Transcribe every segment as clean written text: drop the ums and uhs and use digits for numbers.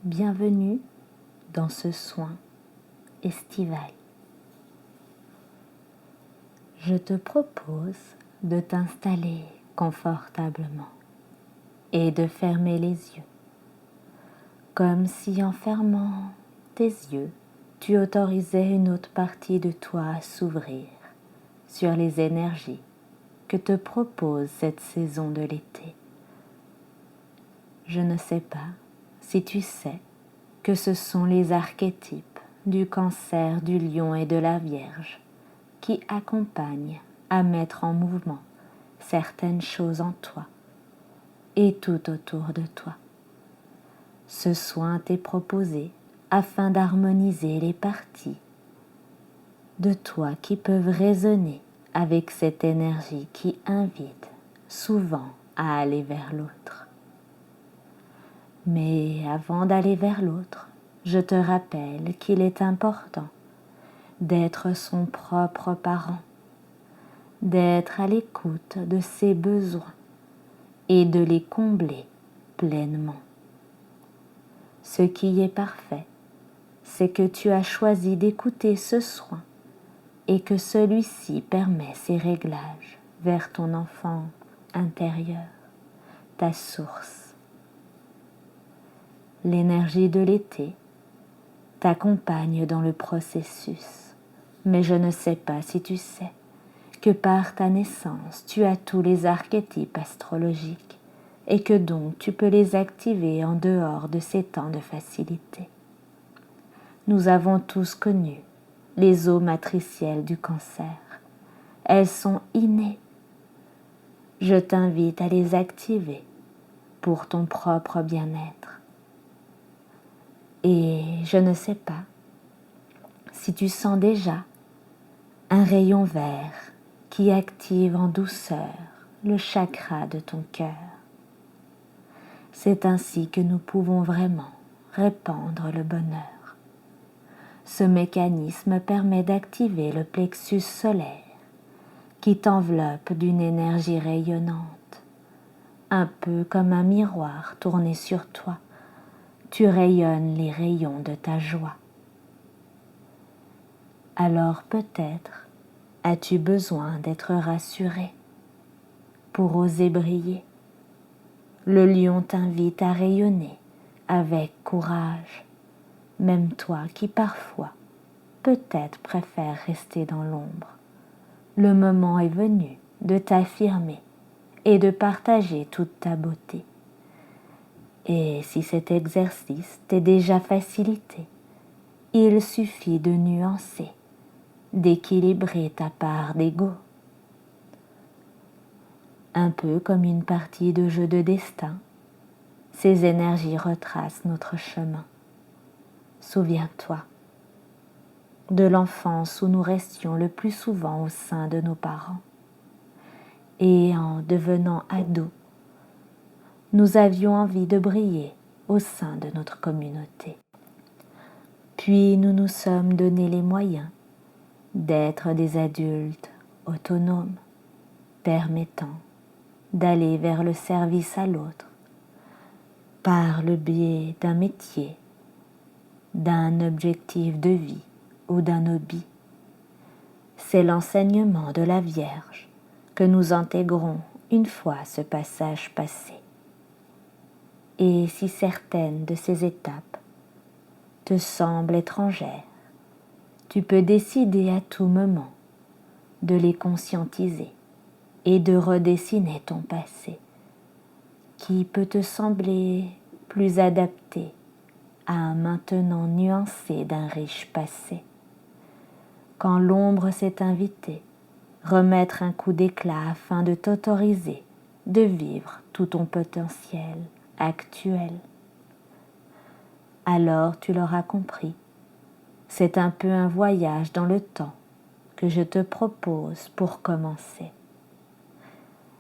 Bienvenue dans ce soin estival. Je te propose de t'installer confortablement et de fermer les yeux, comme si en fermant tes yeux, tu autorisais une autre partie de toi à s'ouvrir sur les énergies que te propose cette saison de l'été. Je ne sais pas si tu sais que ce sont les archétypes du Cancer, du Lion et de la Vierge qui accompagnent à mettre en mouvement certaines choses en toi et tout autour de toi. Ce soin t'est proposé afin d'harmoniser les parties de toi qui peuvent résonner avec cette énergie qui invite souvent à aller vers l'autre. Mais avant d'aller vers l'autre, je te rappelle qu'il est important d'être son propre parent, d'être à l'écoute de ses besoins et de les combler pleinement. Ce qui est parfait, c'est que tu as choisi d'écouter ce soin et que celui-ci permet ses réglages vers ton enfant intérieur, ta source. L'énergie de l'été t'accompagne dans le processus, mais je ne sais pas si tu sais que par ta naissance, tu as tous les archétypes astrologiques et que donc tu peux les activer en dehors de ces temps de facilité. Nous avons tous connu les eaux matricielles du Cancer. Elles sont innées. Je t'invite à les activer pour ton propre bien-être. Et je ne sais pas si tu sens déjà un rayon vert qui active en douceur le chakra de ton cœur. C'est ainsi que nous pouvons vraiment répandre le bonheur. Ce mécanisme permet d'activer le plexus solaire qui t'enveloppe d'une énergie rayonnante, un peu comme un miroir tourné sur toi. Tu rayonnes les rayons de ta joie. Alors peut-être as-tu besoin d'être rassuré pour oser briller. Le lion t'invite à rayonner avec courage, même toi qui parfois peut-être préfères rester dans l'ombre. Le moment est venu de t'affirmer et de partager toute ta beauté. Et si cet exercice t'est déjà facilité, il suffit de nuancer, d'équilibrer ta part d'ego. Un peu comme une partie de jeu de destin, ces énergies retracent notre chemin. Souviens-toi de l'enfance où nous restions le plus souvent au sein de nos parents. Et en devenant ados, nous avions envie de briller au sein de notre communauté. Puis nous nous sommes donné les moyens d'être des adultes autonomes, permettant d'aller vers le service à l'autre par le biais d'un métier, d'un objectif de vie ou d'un hobby. C'est l'enseignement de la Vierge que nous intégrons une fois ce passage passé. Et si certaines de ces étapes te semblent étrangères, tu peux décider à tout moment de les conscientiser et de redessiner ton passé, qui peut te sembler plus adapté à un maintenant nuancé d'un riche passé. Quand l'ombre s'est invitée, remettre un coup d'éclat afin de t'autoriser de vivre tout ton potentiel actuel. Alors tu l'auras compris, c'est un peu un voyage dans le temps que je te propose pour commencer.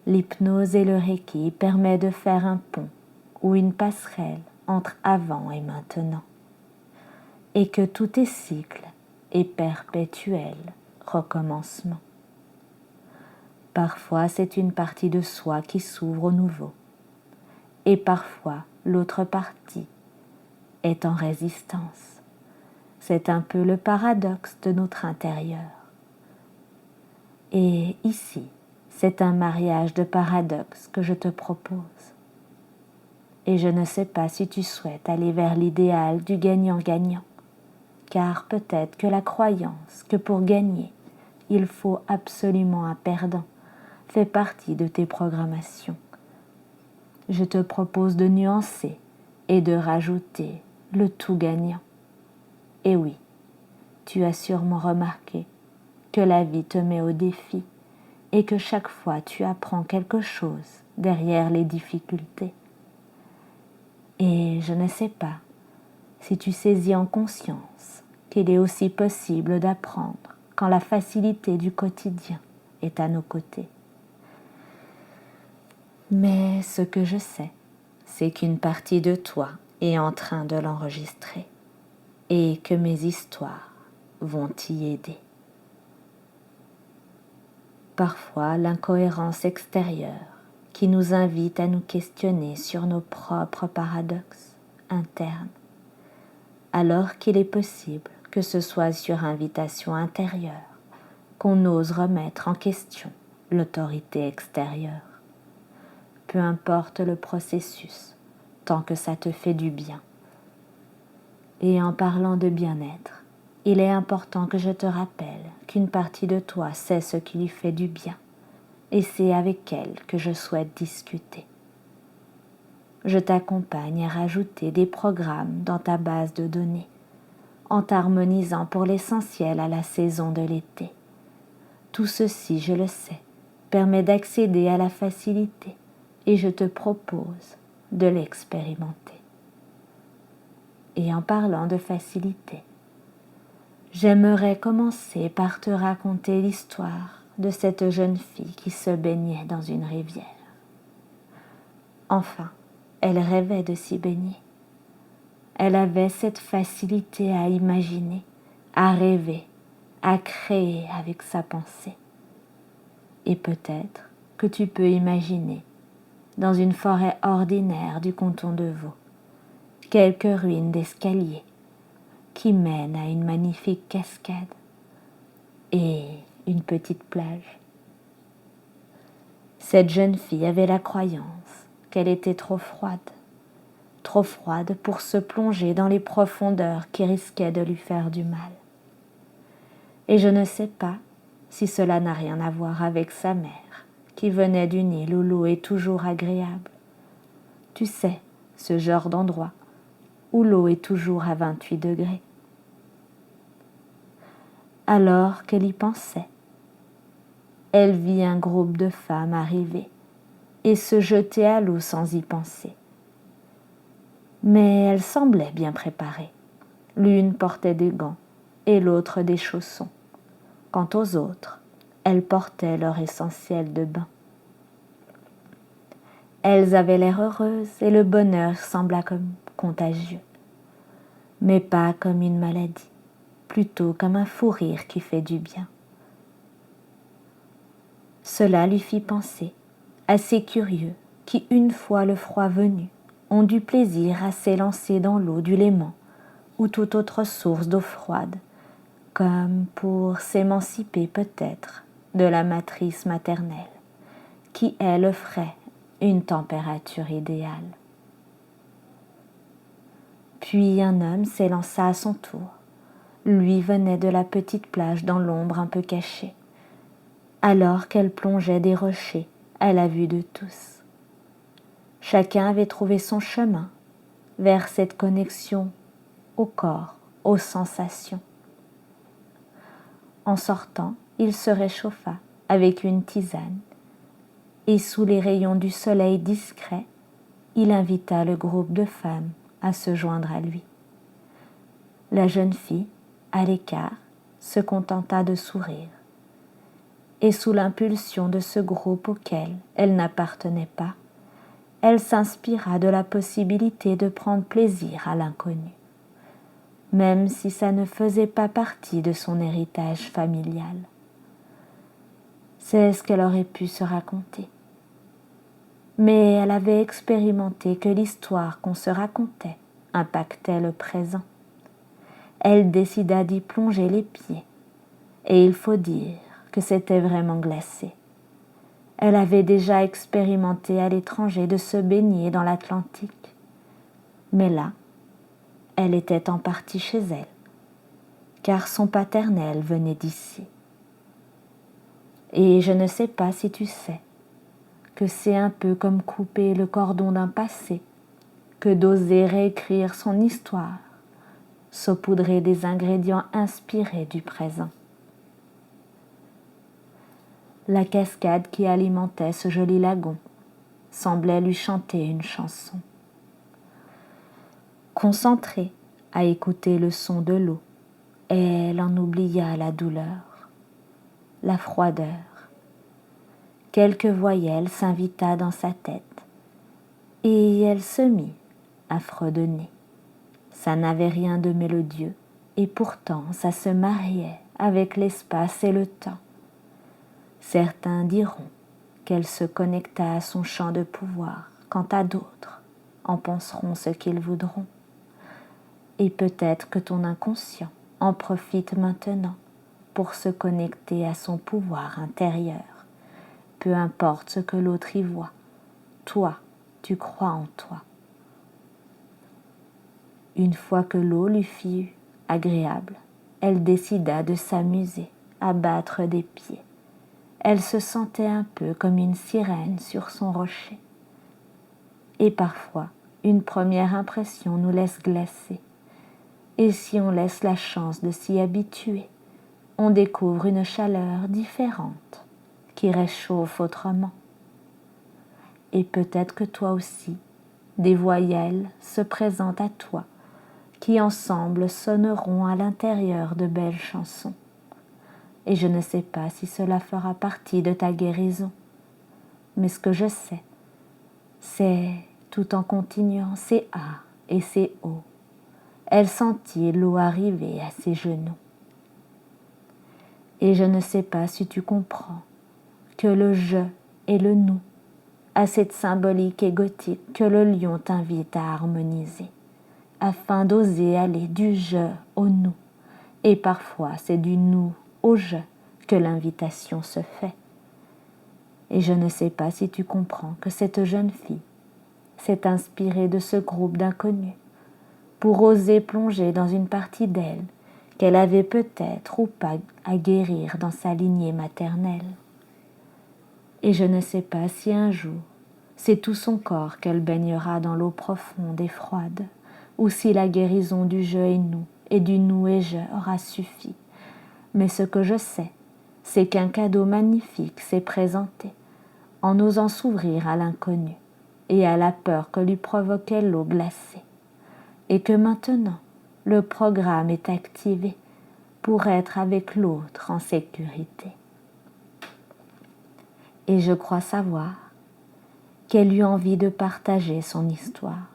L'hypnose et le Reiki permettent de faire un pont ou une passerelle entre avant et maintenant, et que tout est cycle et perpétuel recommencement. Parfois, c'est une partie de soi qui s'ouvre au nouveau, et parfois l'autre partie est en résistance. C'est un peu le paradoxe de notre intérieur. Et ici, c'est un mariage de paradoxes que je te propose. Et je ne sais pas si tu souhaites aller vers l'idéal du gagnant-gagnant, car peut-être que la croyance que pour gagner, il faut absolument un perdant fait partie de tes programmations. Je te propose de nuancer et de rajouter le tout gagnant. Et oui, tu as sûrement remarqué que la vie te met au défi et que chaque fois tu apprends quelque chose derrière les difficultés. Et je ne sais pas si tu saisis en conscience qu'il est aussi possible d'apprendre quand la facilité du quotidien est à nos côtés. Mais ce que je sais, c'est qu'une partie de toi est en train de l'enregistrer et que mes histoires vont t'y aider. Parfois, l'incohérence extérieure qui nous invite à nous questionner sur nos propres paradoxes internes, alors qu'il est possible que ce soit sur invitation intérieure qu'on ose remettre en question l'autorité extérieure. Peu importe le processus, tant que ça te fait du bien. Et en parlant de bien-être, il est important que je te rappelle qu'une partie de toi sait ce qui lui fait du bien, et c'est avec elle que je souhaite discuter. Je t'accompagne à rajouter des programmes dans ta base de données, en t'harmonisant pour l'essentiel à la saison de l'été. Tout ceci, je le sais, permet d'accéder à la facilité, et je te propose de l'expérimenter. Et en parlant de facilité, j'aimerais commencer par te raconter l'histoire de cette jeune fille qui se baignait dans une rivière. Enfin, elle rêvait de s'y baigner. Elle avait cette facilité à imaginer, à rêver, à créer avec sa pensée. Et peut-être que tu peux imaginer, dans une forêt ordinaire du canton de Vaud, quelques ruines d'escaliers qui mènent à une magnifique cascade et une petite plage. Cette jeune fille avait la croyance qu'elle était trop froide pour se plonger dans les profondeurs qui risquaient de lui faire du mal. Et je ne sais pas si cela n'a rien à voir avec sa mère, qui venait d'une île où l'eau est toujours agréable. Tu sais, ce genre d'endroit où l'eau est toujours à 28 degrés. Alors qu'elle y pensait, elle vit un groupe de femmes arriver et se jeter à l'eau sans y penser. Mais elles semblaient bien préparées. L'une portait des gants et l'autre des chaussons. Quant aux autres, elles portaient leur essentiel de bain. Elles avaient l'air heureuses et le bonheur sembla comme contagieux, mais pas comme une maladie, plutôt comme un fou rire qui fait du bien. Cela lui fit penser à ces curieux qui, une fois le froid venu, ont du plaisir à s'élancer dans l'eau du Léman ou toute autre source d'eau froide, comme pour s'émanciper peut-être de la matrice maternelle, qui elle offrait une température idéale. Puis un homme s'élança à son tour. Lui venait de la petite plage dans l'ombre un peu cachée, alors qu'elle plongeait des rochers à la vue de tous. Chacun avait trouvé son chemin vers cette connexion au corps, aux sensations. En sortant, il se réchauffa avec une tisane et sous les rayons du soleil discret, il invita le groupe de femmes à se joindre à lui. La jeune fille, à l'écart, se contenta de sourire. Et sous l'impulsion de ce groupe auquel elle n'appartenait pas, elle s'inspira de la possibilité de prendre plaisir à l'inconnu, même si ça ne faisait pas partie de son héritage familial. C'est ce qu'elle aurait pu se raconter. Mais elle avait expérimenté que l'histoire qu'on se racontait impactait le présent. Elle décida d'y plonger les pieds, et il faut dire que c'était vraiment glacé. Elle avait déjà expérimenté à l'étranger de se baigner dans l'Atlantique, mais là, elle était en partie chez elle, car son paternel venait d'ici. Et je ne sais pas si tu sais que c'est un peu comme couper le cordon d'un passé que d'oser réécrire son histoire, saupoudrer des ingrédients inspirés du présent. La cascade qui alimentait ce joli lagon semblait lui chanter une chanson. Concentrée à écouter le son de l'eau, elle en oublia la douleur, la froideur. Quelques voyelles s'invita dans sa tête et elle se mit à fredonner. Ça n'avait rien de mélodieux et pourtant ça se mariait avec l'espace et le temps. Certains diront qu'elle se connecta à son champ de pouvoir, quant à d'autres en penseront ce qu'ils voudront. Et peut-être que ton inconscient en profite maintenant pour se connecter à son pouvoir intérieur. Peu importe ce que l'autre y voit, toi, tu crois en toi. Une fois que l'eau lui fut agréable, elle décida de s'amuser à battre des pieds. Elle se sentait un peu comme une sirène sur son rocher. Et parfois, une première impression nous laisse glacer. Et si on laisse la chance de s'y habituer, on découvre une chaleur différente qui réchauffe autrement. Et peut-être que toi aussi, des voyelles se présentent à toi qui ensemble sonneront à l'intérieur de belles chansons. Et je ne sais pas si cela fera partie de ta guérison. Mais ce que je sais, c'est, tout en continuant ses A et ses O, elle sentit l'eau arriver à ses genoux. Et je ne sais pas si tu comprends que le je et le nous a cette symbolique égotique que le lion t'invite à harmoniser, afin d'oser aller du je au nous. Et parfois c'est du nous au je que l'invitation se fait. Et je ne sais pas si tu comprends que cette jeune fille s'est inspirée de ce groupe d'inconnus pour oser plonger dans une partie d'elle qu'elle avait peut-être ou pas à guérir dans sa lignée maternelle. Et je ne sais pas si un jour, c'est tout son corps qu'elle baignera dans l'eau profonde et froide, ou si la guérison du je et nous, et du nous et je aura suffi. Mais ce que je sais, c'est qu'un cadeau magnifique s'est présenté, en osant s'ouvrir à l'inconnu et à la peur que lui provoquait l'eau glacée, et que maintenant, le programme est activé pour être avec l'autre en sécurité. Et je crois savoir qu'elle eut envie de partager son histoire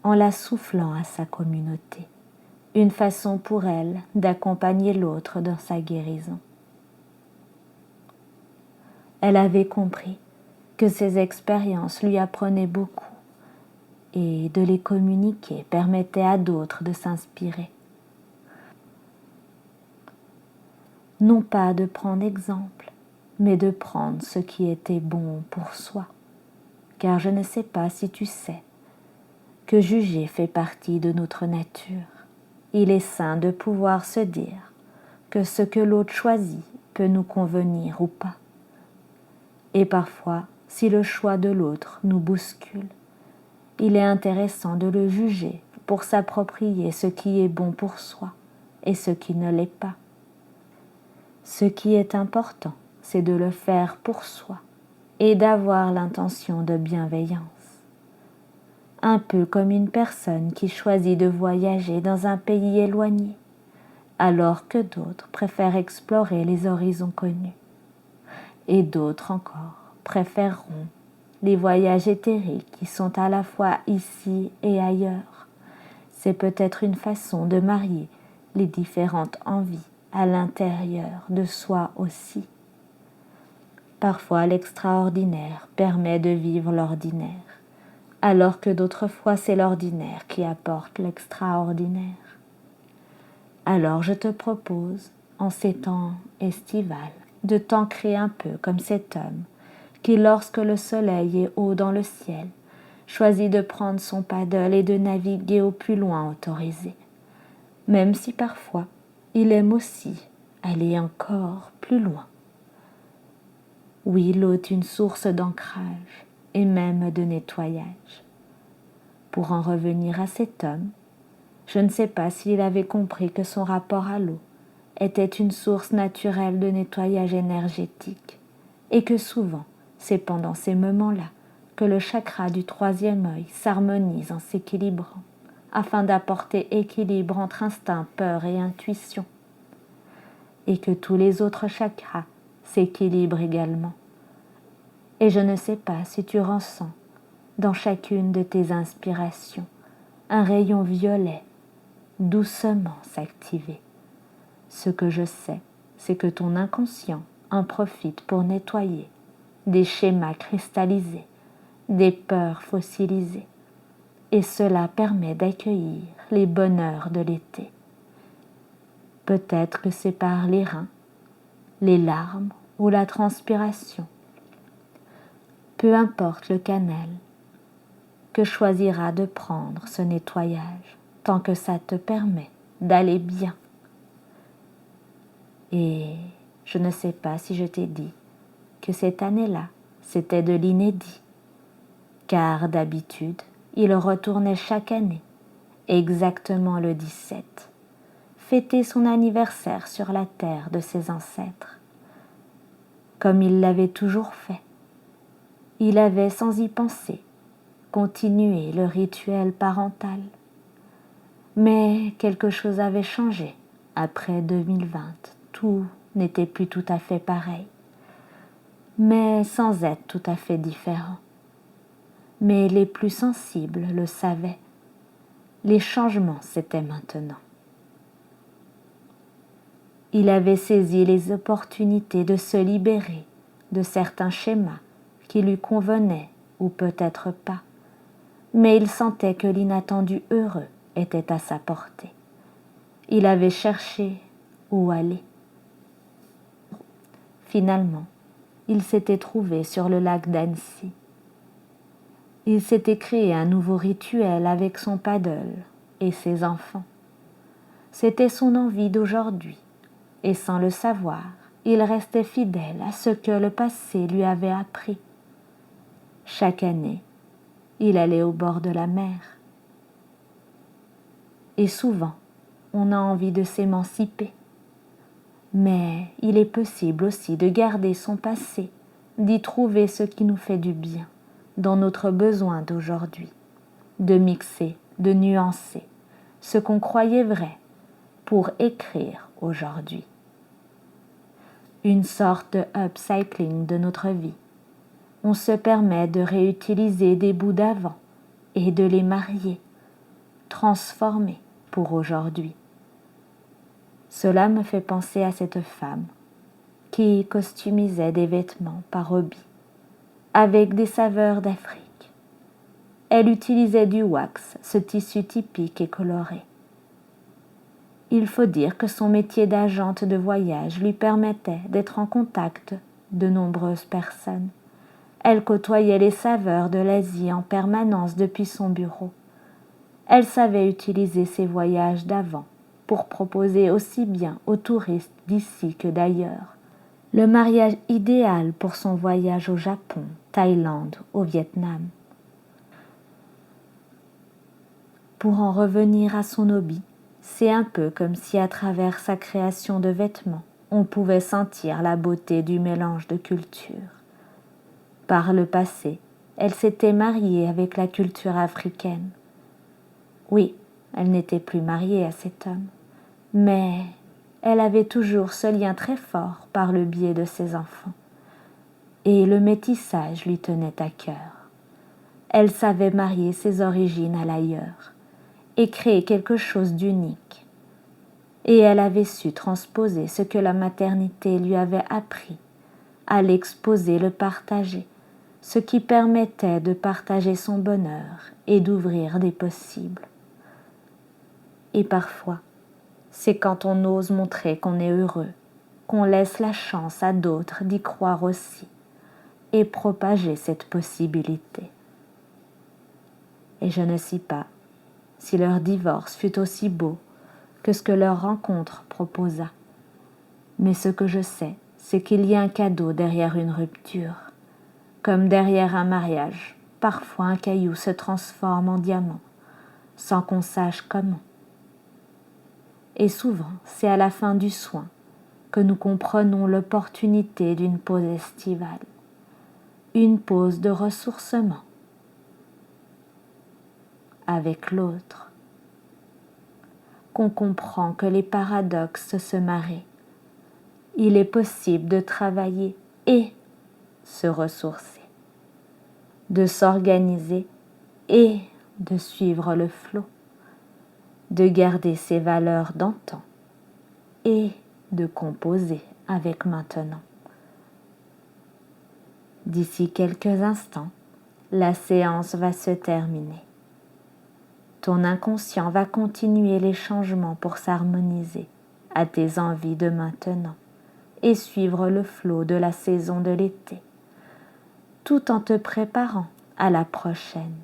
en la soufflant à sa communauté, une façon pour elle d'accompagner l'autre dans sa guérison. Elle avait compris que ces expériences lui apprenaient beaucoup et de les communiquer permettait à d'autres de s'inspirer. Non pas de prendre exemple, mais de prendre ce qui était bon pour soi. Car je ne sais pas si tu sais que juger fait partie de notre nature. Il est sain de pouvoir se dire que ce que l'autre choisit peut nous convenir ou pas. Et parfois, si le choix de l'autre nous bouscule, il est intéressant de le juger pour s'approprier ce qui est bon pour soi et ce qui ne l'est pas. Ce qui est important, c'est de le faire pour soi et d'avoir l'intention de bienveillance. Un peu comme une personne qui choisit de voyager dans un pays éloigné, alors que d'autres préfèrent explorer les horizons connus. Et d'autres encore préféreront les voyages éthériques qui sont à la fois ici et ailleurs. C'est peut-être une façon de marier les différentes envies à l'intérieur de soi aussi. Parfois l'extraordinaire permet de vivre l'ordinaire, alors que d'autres fois c'est l'ordinaire qui apporte l'extraordinaire. Alors je te propose, en ces temps estivales, de t'ancrer un peu comme cet homme qui, lorsque le soleil est haut dans le ciel, choisit de prendre son paddle et de naviguer au plus loin autorisé, même si parfois il aime aussi aller encore plus loin. Oui, l'eau est une source d'ancrage et même de nettoyage. Pour en revenir à cet homme, je ne sais pas s'il avait compris que son rapport à l'eau était une source naturelle de nettoyage énergétique et que souvent, c'est pendant ces moments-là que le chakra du troisième œil s'harmonise en s'équilibrant afin d'apporter équilibre entre instinct, peur et intuition, et que tous les autres chakras s'équilibrent également. Et je ne sais pas si tu ressens dans chacune de tes inspirations un rayon violet doucement s'activer. Ce que je sais, c'est que ton inconscient en profite pour nettoyer des schémas cristallisés, des peurs fossilisées, et cela permet d'accueillir les bonheurs de l'été. Peut-être que c'est par les reins, les larmes ou la transpiration. Peu importe le canal que choisiras de prendre ce nettoyage, tant que ça te permet d'aller bien. Et je ne sais pas si je t'ai dit que cette année-là, c'était de l'inédit, car d'habitude, il retournait chaque année, exactement le 17, fêter son anniversaire sur la terre de ses ancêtres. Comme il l'avait toujours fait, il avait, sans y penser, continué le rituel parental. Mais quelque chose avait changé après 2020. Tout n'était plus tout à fait pareil, mais sans être tout à fait différent. Mais les plus sensibles le savaient. Les changements, c'était maintenant. Il avait saisi les opportunités de se libérer de certains schémas qui lui convenaient ou peut-être pas, mais il sentait que l'inattendu heureux était à sa portée. Il avait cherché où aller. Finalement, il s'était trouvé sur le lac d'Annecy. Il s'était créé un nouveau rituel avec son paddle et ses enfants. C'était son envie d'aujourd'hui, et sans le savoir, il restait fidèle à ce que le passé lui avait appris. Chaque année, il allait au bord de la mer. Et souvent, on a envie de s'émanciper. Mais il est possible aussi de garder son passé, d'y trouver ce qui nous fait du bien, dans notre besoin d'aujourd'hui, de mixer, de nuancer ce qu'on croyait vrai pour écrire aujourd'hui. Une sorte de upcycling de notre vie. On se permet de réutiliser des bouts d'avant et de les marier, transformer pour aujourd'hui. Cela me fait penser à cette femme qui costumisait des vêtements par hobby, avec des saveurs d'Afrique. Elle utilisait du wax, ce tissu typique et coloré. Il faut dire que son métier d'agente de voyage lui permettait d'être en contact de nombreuses personnes. Elle côtoyait les saveurs de l'Asie en permanence depuis son bureau. Elle savait utiliser ses voyages d'avant pour proposer aussi bien aux touristes d'ici que d'ailleurs le mariage idéal pour son voyage au Japon, Thaïlande, au Vietnam. Pour en revenir à son hobby, c'est un peu comme si à travers sa création de vêtements, on pouvait sentir la beauté du mélange de cultures. Par le passé, elle s'était mariée avec la culture africaine. Oui, elle n'était plus mariée à cet homme, mais elle avait toujours ce lien très fort par le biais de ses enfants. Et le métissage lui tenait à cœur. Elle savait marier ses origines à l'ailleurs et créer quelque chose d'unique. Et elle avait su transposer ce que la maternité lui avait appris, à l'exposer, le partager, ce qui permettait de partager son bonheur et d'ouvrir des possibles. Et parfois, c'est quand on ose montrer qu'on est heureux, qu'on laisse la chance à d'autres d'y croire aussi et propager cette possibilité. Et je ne sais pas si leur divorce fut aussi beau que ce que leur rencontre proposa. Mais ce que je sais, c'est qu'il y a un cadeau derrière une rupture. Comme derrière un mariage, parfois un caillou se transforme en diamant, sans qu'on sache comment. Et souvent, c'est à la fin du soin que nous comprenons l'opportunité d'une pause estivale, une pause de ressourcement avec l'autre, qu'on comprend que les paradoxes se marient. Il est possible de travailler et se ressourcer, de s'organiser et de suivre le flot, de garder ses valeurs d'antan et de composer avec maintenant. D'ici quelques instants, la séance va se terminer. Ton inconscient va continuer les changements pour s'harmoniser à tes envies de maintenant et suivre le flot de la saison de l'été, tout en te préparant à la prochaine.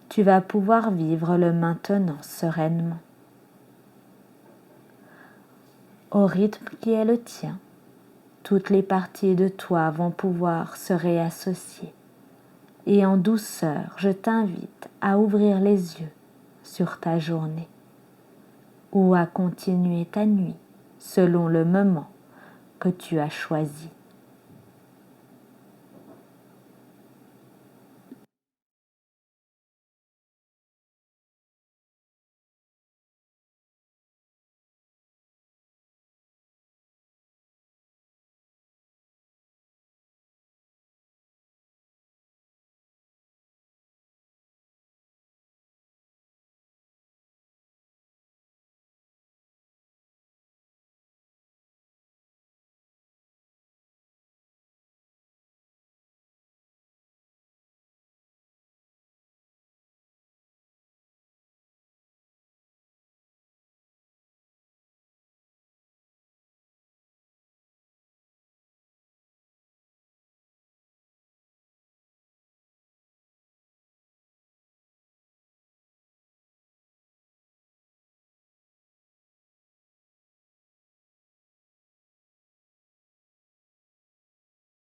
Tu vas pouvoir vivre le maintenant sereinement. Au rythme qui est le tien, toutes les parties de toi vont pouvoir se réassocier. Et en douceur, je t'invite à ouvrir les yeux sur ta journée ou à continuer ta nuit selon le moment que tu as choisi.